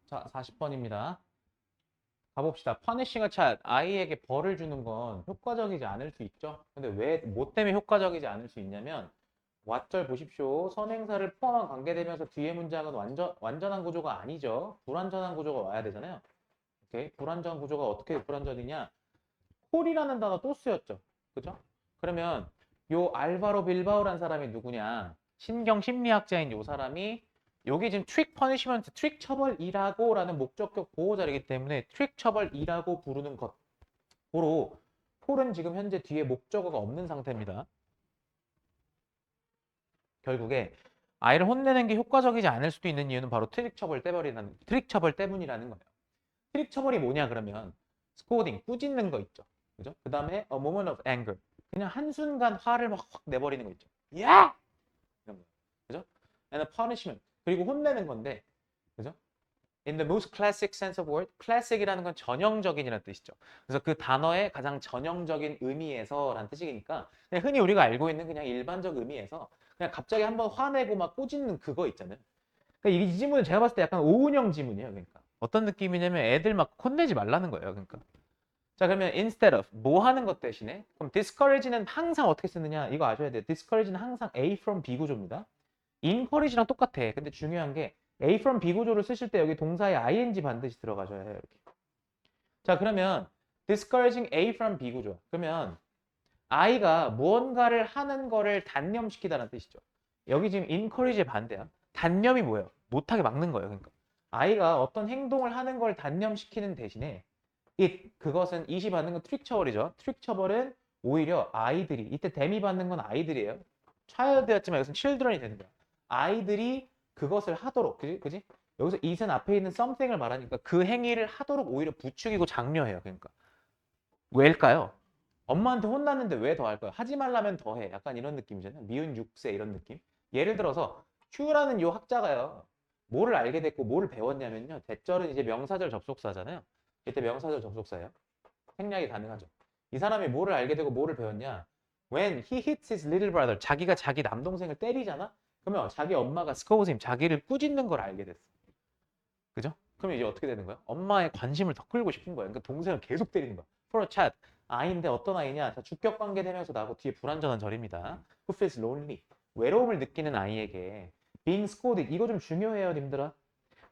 자, 40번입니다. 가봅시다. 퍼니싱 a child, 아이에게 벌을 주는 건 효과적이지 않을 수 있죠. 근데 왜, 뭐 때문에 효과적이지 않을 수 있냐면, 왓절 보십시오. 선행사를 포함한 관계되면서 뒤에 문장은 완전한 구조가 아니죠. 불완전한 구조가 와야 되잖아요. 오케이? 불완전 구조가 어떻게 불완전이냐? 콜이라는 단어 또 쓰였죠. 그죠? 그러면 요 알바로 빌바오라는 사람이 누구냐? 신경 심리학자인 요 사람이 여기 지금 트릭 퍼니시먼트, 트릭 처벌이라고 라는 목적격 보호자이기 때문에 트릭 처벌이라고 부르는 것으로 콜은 지금 현재 뒤에 목적어가 없는 상태입니다. 결국에 아이를 혼내는 게 효과적이지 않을 수도 있는 이유는 바로 트릭 처벌 때문이라는 거예요. 트릭 처벌이 뭐냐 그러면 스코딩, 꾸짖는 거 있죠. 그죠? 그 다음에 a moment of anger. 그냥 한순간 화를 막 확 내버리는 거 있죠. 야! 이런 거. 그죠? And a punishment. 그리고 혼내는 건데, 그죠? In the most classic sense of word, classic이라는 건 전형적인이라는 뜻이죠. 그래서 그 단어의 가장 전형적인 의미에서라는 뜻이니까 그냥 흔히 우리가 알고 있는 그냥 일반적 의미에서 그냥 갑자기 한번 화내고 막 꼬집는 그거 있잖아요. 그러니까 이 지문은 제가 봤을 때 약간 오은영 지문이에요. 그러니까 어떤 느낌이냐면 애들 막 혼내지 말라는 거예요. 그러니까 자 그러면 instead of 뭐 하는 것 대신에 그럼 discourage는 항상 어떻게 쓰느냐 이거 아셔야 돼요. discourage는 항상 A from B 구조입니다. encourage랑 똑같아. 근데 중요한 게 A from B 구조를 쓰실 때 여기 동사에 ing 반드시 들어가셔야 해요. 이렇게. 자 그러면 discouraging A from B 구조. 그러면 아이가 무언가를 하는 거를 단념시키다는 뜻이죠. 여기 지금 encourage의 반대야. 단념이 뭐예요? 못하게 막는 거예요. 그러니까 아이가 어떤 행동을 하는 걸 단념시키는 대신에 그것은 이시 받는 건 트릭 처벌이죠. 트릭 처벌은 오히려 아이들이 이때 대미 받는 건 아이들이에요. child였지만 여기서는 children이 되는 거야. 아이들이 그것을 하도록 그지? 여기서 it은 앞에 있는 something을 말하니까 그 행위를 하도록 오히려 부추기고 장려해요. 그러니까 왜일까요? 엄마한테 혼났는데 왜 더 할까요? 하지 말라면 더 해. 약간 이런 느낌이잖아요. 미운 육세 이런 느낌. 예를 들어서 큐라는 요 학자가요. 뭐를 알게 됐고 뭐를 배웠냐면요. 대절은 이제 명사절 접속사잖아요. 이때 명사절 접속사예요. 생략이 가능하죠. 이 사람이 뭐를 알게 되고 뭐를 배웠냐? When he hits his little brother, 자기가 자기 남동생을 때리잖아? 그러면 자기 엄마가 scolds him, 자기를 꾸짖는 걸 알게 됐어. 그죠? 그러면 이제 어떻게 되는 거야? 엄마의 관심을 더 끌고 싶은 거야. 그러니까 동생을 계속 때리는 거야. For a child, 아이인데 어떤 아이냐? 자, 주격 관계 되면서 나하고 뒤에 불완전한 절입니다. Who feels lonely, 외로움을 느끼는 아이에게 being scolded, 이거 좀 중요해요, 님들아.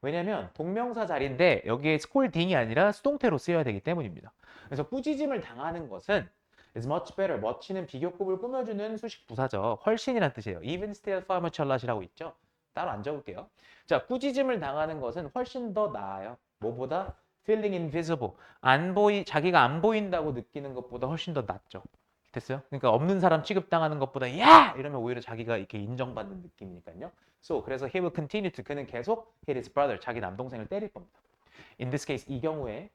왜냐면 동명사 자리인데 여기에 scolding이 아니라 수동태로 쓰여야 되기 때문입니다. 그래서 꾸짖음을 당하는 것은 is much better. much는 비교급을 꾸며주는 수식 부사죠. 훨씬이란 뜻이에요. even, still, far much, a lot이라고 있죠. 따로 안 적을게요. 자, 꾸짖음을 당하는 것은 훨씬 더 나아요. 뭐보다? feeling invisible. 자기가 안 보인다고 느끼는 것보다 훨씬 더 낫죠. 됐어요? 그러니까 없는 사람 취급당하는 것보다 야! 이러면 오히려 자기가 이렇게 인정받는 느낌이니까요. 그래서 he will continue to, 그는 계속 hit his brother, 자기 남동생을 때릴 겁니다. In this case, 이 경우에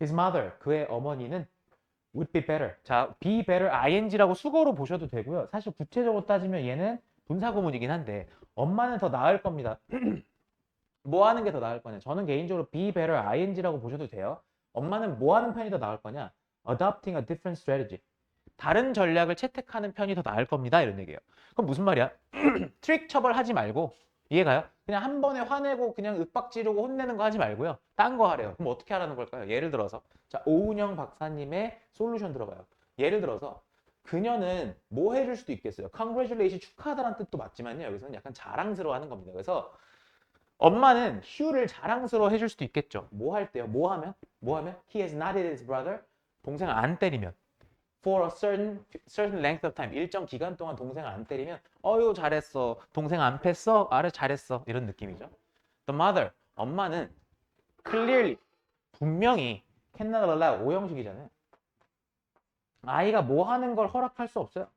his mother, 그의 어머니는 would be better. 자, be better ing라고 수거로 보셔도 되고요. 사실 구체적으로 따지면 얘는 분사구문이긴 한데 엄마는 더 나을 겁니다. 뭐 하는 게 더 나을 거냐? 저는 개인적으로 be better ing라고 보셔도 돼요. 엄마는 뭐 하는 편이 더 나을 거냐? Adopting a different strategy. 다른 전략을 채택하는 편이 더 나을 겁니다. 이런 얘기예요. 그럼 무슨 말이야? 트릭 처벌하지 말고 이해가요? 그냥 한 번에 화내고 그냥 윽박 지르고 혼내는 거 하지 말고요. 딴 거 하래요. 그럼 어떻게 하라는 걸까요? 예를 들어서 자 오은영 박사님의 솔루션 들어봐요. 예를 들어서 그녀는 뭐 해줄 수도 있겠어요. Congratulation 축하하다라는 뜻도 맞지만요. 여기서는 약간 자랑스러워하는 겁니다. 그래서 엄마는 휴를 자랑스러워 해줄 수도 있겠죠. 뭐 할 때요? 뭐 하면? 뭐 하면? He has not hit his brother. 동생을 안 때리면. For a certain length of time. 일정 기간 동안 동생을 안 때리면 어유 잘했어. 동생 안 팼어? 아래 잘했어. 이런 느낌이죠. The mother. 엄마는 clearly. 분명히 cannot allow. 오형식이잖아요. 아이가 뭐 하는 걸 허락할 수 없어요.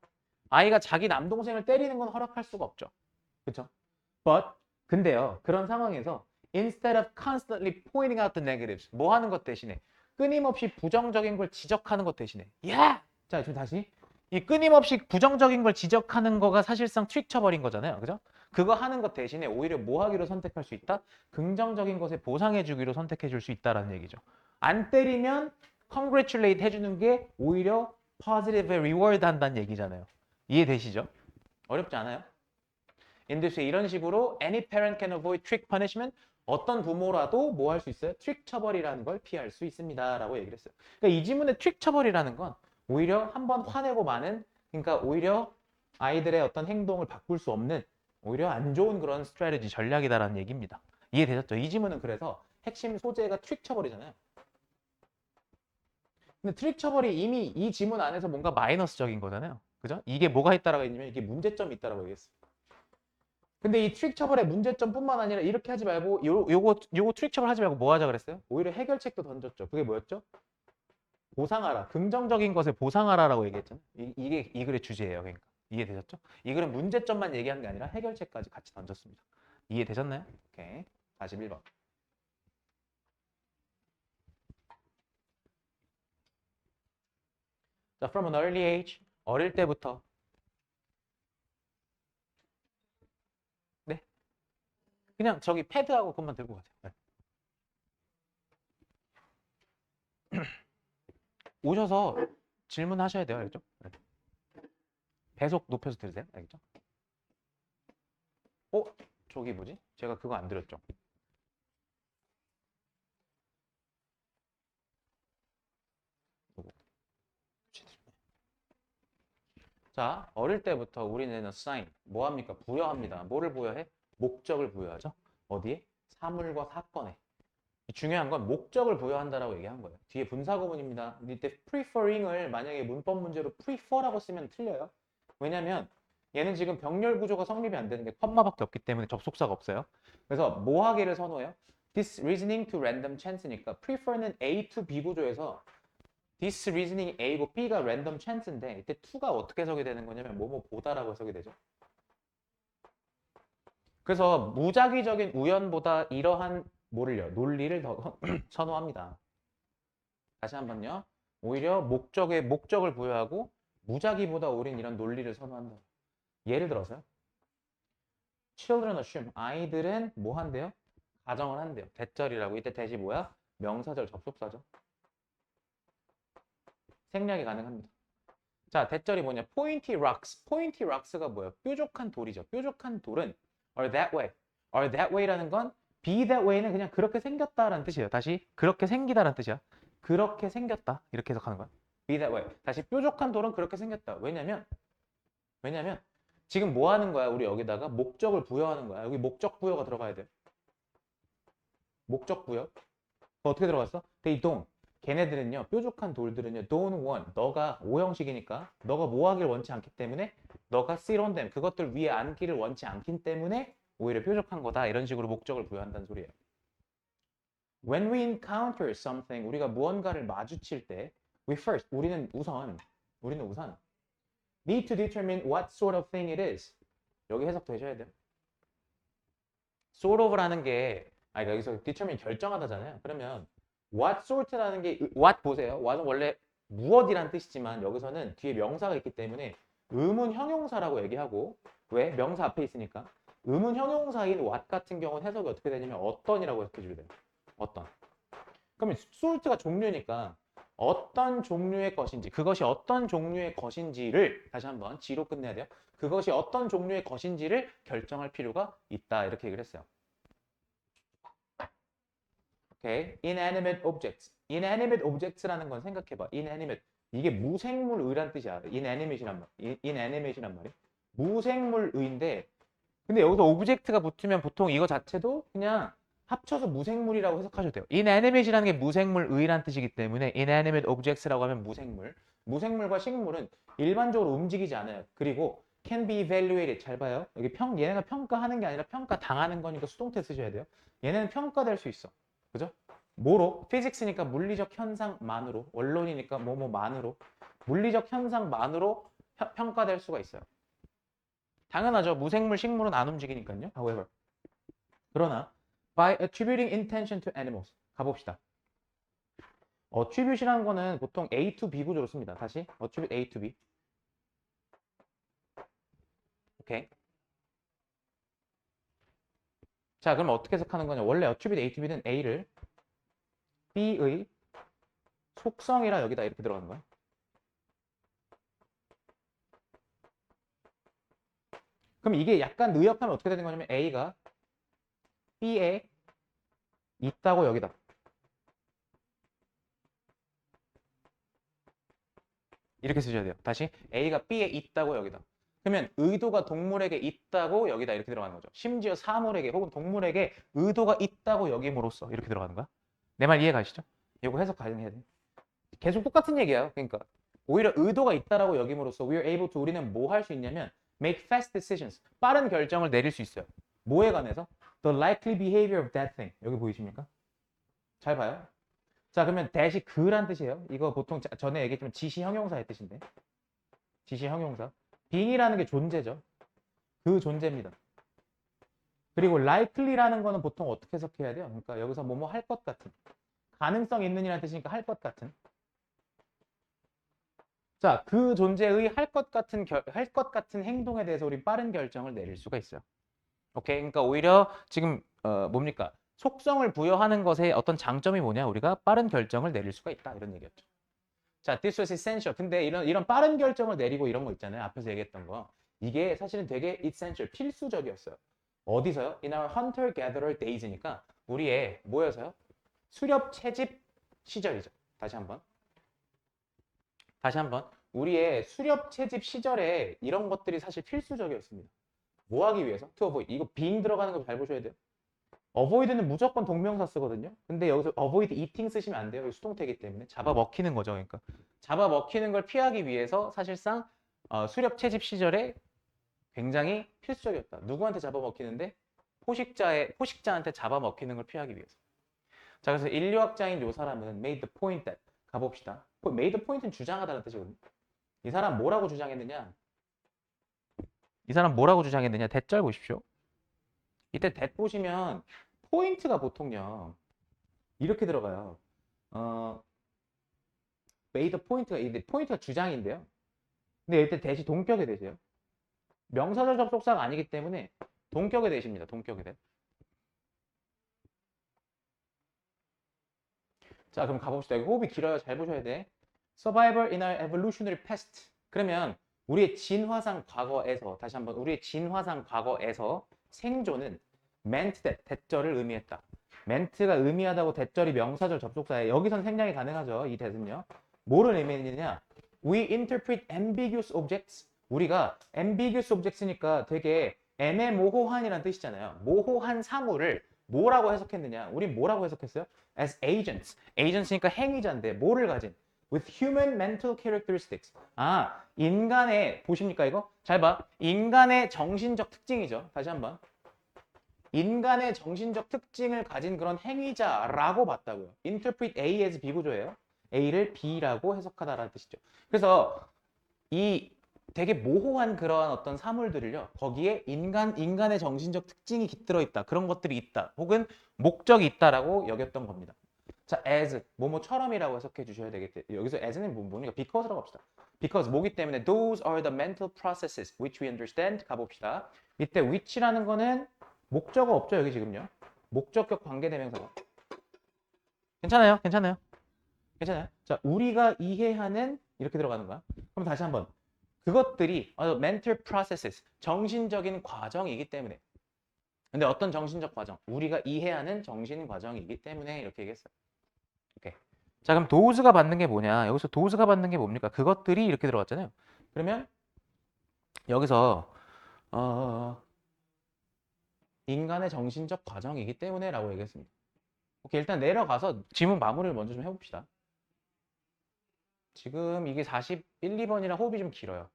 아이가 자기 남동생을 때리는 건 허락할 수가 없죠. 그렇죠? But 근데요. 그런 상황에서 instead of constantly pointing out the negatives 뭐 하는 것 대신에 끊임없이 부정적인 걸 지적하는 것 대신에 야! 자, 지금 다시 이 끊임없이 부정적인 걸 지적하는 거가 사실상 트릭 쳐버린 거잖아요. 그죠? 그거 하는 것 대신에 오히려 뭐 하기로 선택할 수 있다? 긍정적인 것에 보상해 주기로 선택해 줄 수 있다라는 얘기죠. 안 때리면 congratulate 해주는 게 오히려 positive reward 한다는 얘기잖아요. 이해되시죠? 어렵지 않아요? in this way 이런 식으로 any parent can avoid trick punishment 어떤 부모라도 뭐 할 수 있어요? 트릭 처벌이라는 걸 피할 수 있습니다. 라고 얘기를 했어요. 그러니까 이 지문의 트릭 처벌이라는 건 오히려 한번 화내고 마는 그러니까 오히려 아이들의 어떤 행동을 바꿀 수 없는 오히려 안 좋은 그런 스트래티지 전략이다라는 얘기입니다. 이해되셨죠? 이 지문은 그래서 핵심 소재가 트릭 처벌이잖아요. 근데 트릭 처벌이 이미 이 지문 안에서 뭔가 마이너스적인 거잖아요. 그죠? 이게 뭐가 있다라고 했냐면 이게 문제점이 있다라고 얘기했어요. 근데 이 트릭 처벌의 문제점뿐만 아니라 이렇게 하지 말고 요거 트릭 처벌 하지 말고 뭐 하자 그랬어요? 오히려 해결책도 던졌죠. 그게 뭐였죠? 보상하라. 긍정적인 것을 보상하라라고 얘기했잖아요. 이게 이 글의 주제예요. 그러니까 이해되셨죠? 이 글은 문제점만 얘기한 게 아니라 해결책까지 같이 던졌습니다. 이해되셨나요? 오케이. 41번. 자, from an early age. 어릴 때부터. 네. 그냥 저기 패드하고 그것만 들고 가세요. 네. 오셔서 질문하셔야 돼요. 알겠죠? 네. 배속 높여서 들으세요. 알겠죠? 저기 뭐지? 제가 그거 안 드렸죠? 자, 어릴 때부터 우리는 assign, 뭐 합니까? 부여합니다. 뭐를 부여해? 목적을 부여하죠. 어디에? 사물과 사건에. 중요한 건 목적을 부여한다라고 얘기한 거예요. 뒤에 분사구문입니다. 이때 preferring을 만약에 문법 문제로 prefer라고 쓰면 틀려요. 왜냐면 얘는 지금 병렬 구조가 성립이 안 되는 게 컴마밖에 없기 때문에 접속사가 없어요. 그래서 뭐 하기를 선호해요? This reasoning to random chance니까 prefer는 A to B 구조에서 this reasoning A고 B가 random chance인데 이때 to가 어떻게 해석이 되는 거냐면 뭐뭐 보다라고 해석이 되죠. 그래서 무작위적인 우연보다 이러한 뭐를요? 논리를 더 선호합니다. 다시 한번요. 오히려 목적을 부여하고 무작위보다 우린 이런 논리를 선호한다. 예를 들어서요. Children assume. 아이들은 뭐 한대요? 가정을 한대요. 대절이라고. 이때 대시 뭐야? 명사절 접속사죠. 생략이 가능합니다. 자, 대절이 뭐냐? pointy rocks. pointy rocks가 뭐예요? 뾰족한 돌이죠. 뾰족한 돌은 are that way. are that way라는 건 be that way는 그냥 그렇게 생겼다라는 뜻이에요. 다시 그렇게 생기다라는 뜻이야. 그렇게 생겼다. 이렇게 해석하는 거야. be that way. 다시 뾰족한 돌은 그렇게 생겼다. 왜냐면 지금 뭐 하는 거야? 우리 여기다가 목적을 부여하는 거야. 여기 목적 부여가 들어가야 돼. 목적 부여. 어떻게 들어갔어? they don't. 걔네들은요, 뾰족한 돌들은요, don't want. 너가 오형식이니까 너가 뭐 하길 원치 않기 때문에 너가 sit on them. 그것들 위에 앉기를 원치 않기 때문에 오히려 뾰족한 거다. 이런 식으로 목적을 부여한다는 소리예요. When we encounter something, 우리가 무언가를 마주칠 때 우리는 우선 need to determine what sort of thing it is. 여기 해석 되셔야 돼요. sort of라는 게 여기서 determine 결정하다잖아요. 그러면 what sort라는 게 what 보세요. what은 원래 무엇이란 뜻이지만 여기서는 뒤에 명사가 있기 때문에 의문 형용사라고 얘기하고 왜? 명사 앞에 있으니까 의문 형용사인 what 같은 경우는 해석이 어떻게 되냐면 어떤이라고 해석해 주게 돼요. 어떤. 그러면 sort가 종류니까 어떤 종류의 것인지 그것이 어떤 종류의 것인지를 다시 한번 G로 끝내야 돼요. 그것이 어떤 종류의 것인지를 결정할 필요가 있다. 이렇게 얘기를 했어요. 오케이. inanimate objects. inanimate objects라는 건 생각해봐. inanimate. 이게 무생물의란 뜻이야. inanimate이란 말. inanimate이란 말이. 무생물의인데 근데 여기서 object가 붙으면 보통 이거 자체도 그냥 합쳐서 무생물이라고 해석하셔도 돼요. inanimate이라는 게 무생물의란 뜻이기 때문에 inanimate objects라고 하면 무생물. 무생물과 식물은 일반적으로 움직이지 않아요. 그리고 can be evaluated. 잘 봐요. 여기 얘네가 평가하는 게 아니라 평가당하는 거니까 수동태 쓰셔야 돼요. 얘네는 평가될 수 있어. 그죠? 뭐로? 피직스니까 물리적 현상만으로, 원론이니까 뭐뭐만으로, 물리적 현상만으로 평가될 수가 있어요. 당연하죠. 무생물, 식물은 안 움직이니까요. However. 그러나 by attributing intention to animals. 가봅시다. attribute이라는 거는 보통 A to B 구조로 씁니다. 다시 attribute A to B. 오케이. 자, 그럼 어떻게 해석하는 거냐? 원래 attribute A to B는 A를 B의 속성이라 여기다 이렇게 들어가는 거야. 그럼 이게 약간 의역하면 어떻게 되는 거냐면 A가 B에 있다고 여기다. 이렇게 쓰셔야 돼요. 다시 A가 B에 있다고 여기다. 그러면 의도가 동물에게 있다고 여기다 이렇게 들어가는 거죠. 심지어 사물에게 혹은 동물에게 의도가 있다고 여김으로써 이렇게 들어가는 거야. 내 말 이해 가시죠? 이거 해석 가능해야 돼. 계속 똑같은 얘기야. 그러니까 오히려 의도가 있다라고 여김으로써 we are able to 우리는 뭐 할 수 있냐면 make fast decisions. 빠른 결정을 내릴 수 있어요. 뭐에 관해서? The likely behavior of that thing. 여기 보이십니까? 잘 봐요. 자, 그러면 대시 그란 뜻이에요. 이거 보통 전에 얘기했지만 지시 형용사의 뜻인데. 지시 형용사. being이라는 게 존재죠. 그 존재입니다. 그리고 likely라는 거는 보통 어떻게 해석해야 돼요? 그러니까 여기서 뭐뭐 할 것 같은. 가능성 있는이라는 뜻이니까 할 것 같은. 자, 그 존재의 할 것 같은 행동에 대해서 우리 빠른 결정을 내릴 수가 있어요. 오케이. 그러니까 오히려 지금 뭡니까? 속성을 부여하는 것의 어떤 장점이 뭐냐? 우리가 빠른 결정을 내릴 수가 있다. 이런 얘기였죠. 자, this was essential. 근데 이런 빠른 결정을 내리고 이런 거 있잖아요. 앞에서 얘기했던 거. 이게 사실은 되게 essential, 필수적이었어요. 어디서요? In our hunter-gatherer days니까 우리의 뭐여서요? 수렵 채집 시절이죠. 다시 한번. 우리의 수렵 채집 시절에 이런 것들이 사실 필수적이었습니다. 뭐 하기 위해서? To avoid. 이거 being 들어가는 거 잘 보셔야 돼요. avoid는 무조건 동명사 쓰거든요. 근데 여기서 avoid eating 쓰시면 안 돼요. 수동태이기 때문에. 잡아먹히는 거죠. 그러니까. 잡아먹히는 걸 피하기 위해서 사실상 수렵 채집 시절에 굉장히 필수적이었다. 누구한테 잡아먹히는데? 포식자한테 잡아먹히는 걸 피하기 위해서. 자, 그래서 인류학자인 요 사람은 made the point that 가봅시다. made the point는 주장하다는 뜻이거든요. 이 사람 뭐라고 주장했느냐? 대절 보십시오. 이때 that 보시면 포인트가 보통요. 이렇게 들어가요. made the 포인트가 주장인데요. 근데 이때 대시 동격의 대시예요. 명사절 접속사가 아니기 때문에 동격의 대시입니다. 동격의 대. 자, 그럼 가봅시다. 여기 호흡이 길어요. 잘 보셔야 돼. Survival in our evolutionary past. 그러면 우리의 진화상 과거에서 다시 한번 우리의 진화상 과거에서 생존은 meant that 대절을 의미했다. ment가 의미하다고 대절이 명사절 접속사에 여기선 생략이 가능하죠. 이 that은요. 뭐를 의미했느냐? We interpret ambiguous objects. 우리가 ambiguous objects니까 되게 애매모호한이라는 뜻이잖아요. 모호한 사물을 뭐라고 해석했느냐? 우린 뭐라고 해석했어요? As agents. agents니까 행위자인데 뭐를 가진? With human mental characteristics. 인간의 보십니까 이거? 잘 봐. 인간의 정신적 특징이죠. 다시 한번. 인간의 정신적 특징을 가진 그런 행위자라고 봤다고요. Interpret A as B 구조예요. A를 B라고 해석하다라는 뜻이죠. 그래서 이 되게 모호한 그러한 어떤 사물들을요. 거기에 인간의 정신적 특징이 깃들어 있다. 그런 것들이 있다. 혹은 목적이 있다라고 여겼던 겁니다. 자, as 뭐뭐처럼이라고 해석해 주셔야 되겠대. 여기서 as는 뭐니까 because라고 합시다. because 뭐기 때문에 those are the mental processes which we understand. 가봅시다. 이때 which라는 거는 목적어 없죠 여기 지금요. 목적격 관계대명사가. 괜찮아요. 자, 우리가 이해하는 이렇게 들어가는 거야. 그럼 다시 한번. 그것들이 mental processes, 정신적인 과정이기 때문에. 근데 어떤 정신적 과정? 우리가 이해하는 정신 과정이기 때문에 이렇게 얘기했어요. 오케이. 자, 그럼 does가 받는 게 뭐냐? 여기서 does가 받는 게 뭡니까? 그것들이 이렇게 들어갔잖아요. 그러면 여기서 인간의 정신적 과정이기 때문에 라고 얘기했습니다. 오케이, 일단 내려가서 지문 마무리를 먼저 좀 해봅시다. 지금 이게 41, 2번이라 호흡이 좀 길어요.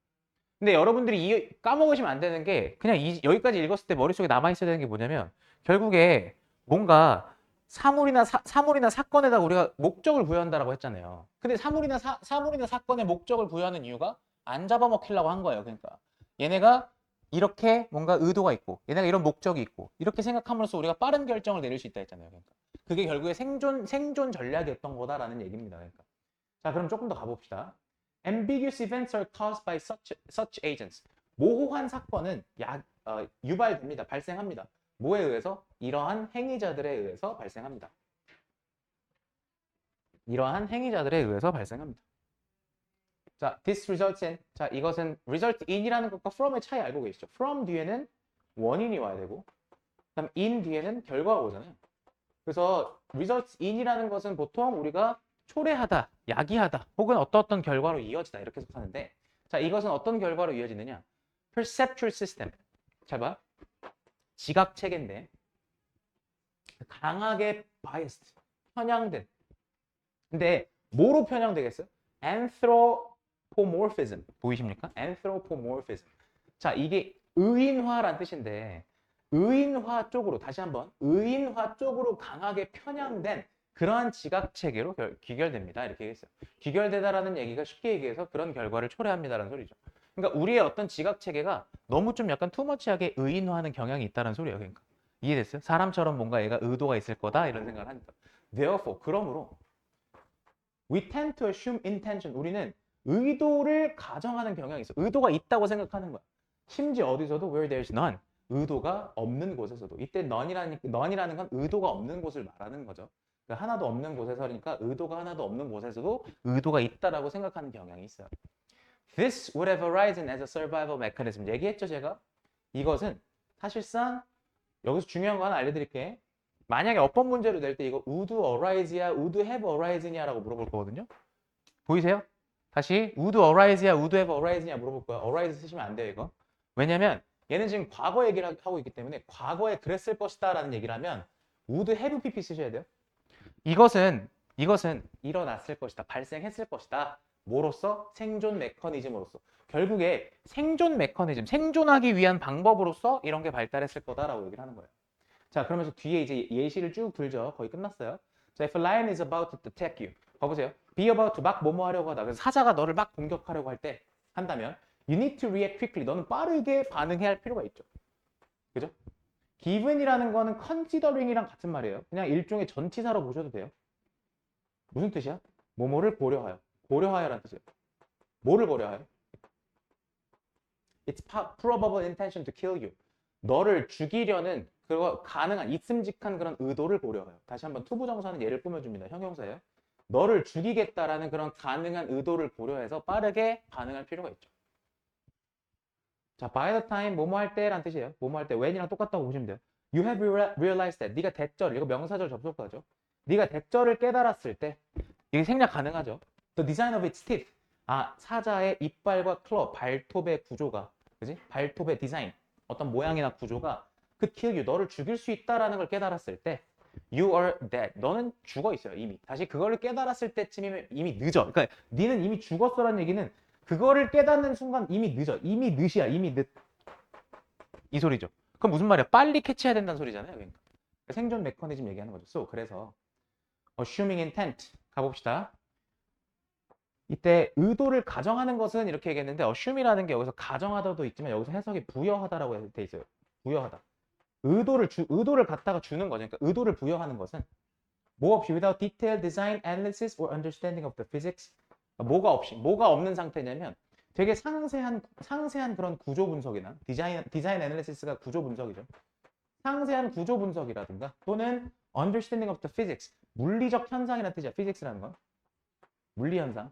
근데 여러분들이 까먹으시면 안 되는 게 그냥 여기까지 읽었을 때 머릿속에 남아있어야 되는 게 뭐냐면 결국에 뭔가 사물이나 사건에다 우리가 목적을 부여한다라고 했잖아요. 근데 사물이나 사건에 목적을 부여하는 이유가 안 잡아먹히려고 한 거예요. 그러니까 얘네가 이렇게 뭔가 의도가 있고 얘네가 이런 목적이 있고 이렇게 생각함으로써 우리가 빠른 결정을 내릴 수 있다 했잖아요. 그러니까 그게 결국에 생존 전략이었던 거다라는 얘기입니다. 그러니까 자, 그럼 조금 더 가봅시다. Ambiguous events are caused by such agents. 모호한 사건은 유발됩니다. 발생합니다. 뭐에 의해서? 이러한 행위자들에 의해서 발생합니다. 자, this results in. 자, 이것은 result in이라는 것과 from의 차이 알고 계시죠? from 뒤에는 원인이 와야 되고, 그다음 in 뒤에는 결과가 오잖아요. 그래서 results in이라는 것은 보통 우리가 초래하다, 야기하다, 혹은 어떤 결과로 이어지다 이렇게 해석하는데, 자, 이것은 어떤 결과로 이어지느냐? perceptual system. 잘 봐. 지각 체계인데 강하게 biased, 편향된. 근데 뭐로 편향되겠어요? anthropomorphism. 보이십니까? anthropomorphism. 자, 이게 의인화란 뜻인데 의인화 쪽으로 다시 한번 의인화 쪽으로 강하게 편향된 그러한 지각 체계로 귀결됩니다. 이렇게 얘기했어요. 귀결되다라는 얘기가 쉽게 얘기해서 그런 결과를 초래합니다라는 소리죠. 그러니까 우리의 어떤 지각 체계가 너무 좀 약간 투머치하게 의인화하는 경향이 있다는 소리예요. 그러니까 이해됐어요? 사람처럼 뭔가 얘가 의도가 있을 거다 이런 생각을 하니까. Therefore, 그러므로 we tend to assume intention. 우리는 의도를 가정하는 경향이 있어. 의도가 있다고 생각하는 거야. 심지어 어디서도 where there's none. 의도가 없는 곳에서도. 이때 none이라는 건 의도가 없는 곳을 말하는 거죠. 그러니까 하나도 없는 곳에서니까 의도가 하나도 없는 곳에서도 의도가 있다라고 생각하는 경향이 있어요. This would have arisen as a survival mechanism. 얘기했죠, 제가? 이것은 사실상 여기서 중요한 거 하나 알려드릴게. 만약에 어법 문제로 낼 때 이거 would arise야, would have arisen이야라고 물어볼 거거든요. 보이세요? 다시 would arise야, would have arisen이야 물어볼 거야. arise 쓰시면 안 돼요, 이거. 왜냐면 얘는 지금 과거 얘기를 하고 있기 때문에 과거에 그랬을 것이다 라는 얘기를 하면 would have pp 쓰셔야 돼요. 이것은 일어났을 것이다. 발생했을 것이다. 뭐로써? 생존 메커니즘으로서. 결국에 생존 메커니즘, 생존하기 위한 방법으로서 이런 게 발달했을 거다라고 얘기를 하는 거예요. 자, 그러면서 뒤에 이제 예시를 쭉 들죠. 거의 끝났어요. 자, if a lion is about to attack you. 봐보세요. be about to 막 뭐뭐 하려고 하다. 그래서 사자가 너를 막 공격하려고 할 때 한다면 you need to react quickly. 너는 빠르게 반응해야 할 필요가 있죠. 그죠? given이라는 거는 considering이랑 같은 말이에요. 그냥 일종의 전치사로 보셔도 돼요. 무슨 뜻이야? 뭐뭐를 고려하여. 고려하여라는 뜻이에요. 뭐를 고려하여? It's probable intention to kill you. 너를 죽이려는 그거 가능한 있음직한 그런 의도를 고려해요. 다시 한번 투부정사는 예를 꾸며줍니다. 형용사예요. 너를 죽이겠다라는 그런 가능한 의도를 고려해서 빠르게 반응할 필요가 있죠. 자, by the time 뭐뭐 할 때란 뜻이에요. 뭐뭐 할 때 when이랑 똑같다고 보시면 돼요. You have realized that. 네가 대절을, 이거 명사절 접속사죠. 네가 대절을 깨달았을 때 이게 생략 가능하죠. The design of its teeth. 아, 사자의 이빨과 클러, 발톱의 구조가, 그지? 발톱의 디자인, 어떤 모양이나 구조가 could kill you. 너를 죽일 수 있다라는 걸 깨달았을 때 you are dead. 너는 죽어 있어요, 이미. 다시 그거를 깨달았을 때쯤이면 이미 늦어. 그러니까 니는 이미 죽었어라는 얘기는 그거를 깨닫는 순간 이미 늦어. 이미 늦이야, 이미 늦. 이 소리죠. 그럼 무슨 말이야? 빨리 캐치해야 된다는 소리잖아요. 그러니까 생존 메커니즘 얘기하는 거죠. So, 그래서 assuming intent 가봅시다. 이때 의도를 가정하는 것은 이렇게 얘기했는데 assume이라는 게 여기서 가정하다도 있지만 여기서 해석이 부여하다라고 돼 있어요. 부여하다. 의도를 갖다가 주는 거죠. 그러니까 의도를 부여하는 것은 뭐 없이 without detailed design, analysis or understanding of the physics. 뭐가 없이, 뭐가 없는 상태냐면 되게 상세한 그런 구조 분석이나 디자인 애널리시스가 구조 분석이죠. 상세한 구조 분석이라든가 또는 understanding of the physics, 물리적 현상이라는 뜻이야. physics라는 건 물리 현상.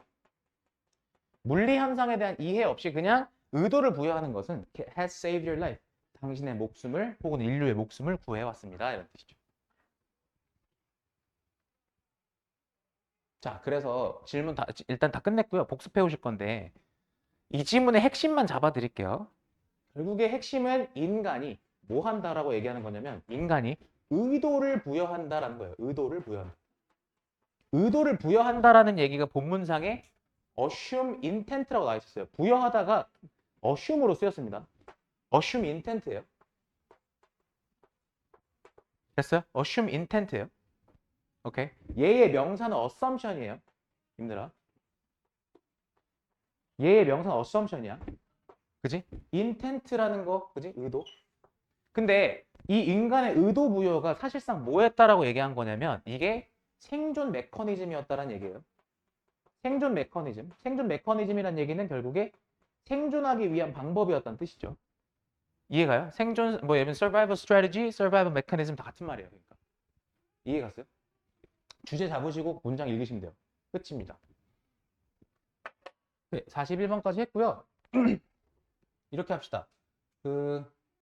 물리 현상에 대한 이해 없이 그냥 의도를 부여하는 것은 has saved your life. 당신의 목숨을 혹은 인류의 목숨을 구해왔습니다. 이런 뜻이죠. 자, 그래서 질문 일단 다 끝냈고요. 복습해 오실 건데 이 질문의 핵심만 잡아드릴게요. 결국에 핵심은 인간이 뭐 한다라고 얘기하는 거냐면 인간이 의도를 부여한다라는 거예요. 의도를 부여한다. 의도를 부여한다라는 얘기가 본문상에 assume intent라고 나와 있었어요. 부여하다가 assume으로 쓰였습니다. assume intent예요. 됐어요? assume intent예요. 오케이. 얘의 명사는 assumption이에요. 힘들어. 얘의 명사는 assumption이야. 그지? intent라는 거, 그지? 의도. 근데 이 인간의 의도 부여가 사실상 뭐였다라고 얘기한 거냐면 이게 생존 메커니즘이었다라는 얘기예요. 생존 메커니즘. 생존 메커니즘이란 얘기는 결국에 생존하기 위한 방법이었다는 뜻이죠. 이해가요? 생존, 뭐 예를 들면 survival strategy, survival mechanism 다 같은 말이에요. 그러니까. 이해갔어요? 주제 잡으시고 문장 읽으시면 돼요. 끝입니다. 네, 41번까지 했고요. 이렇게 합시다. 그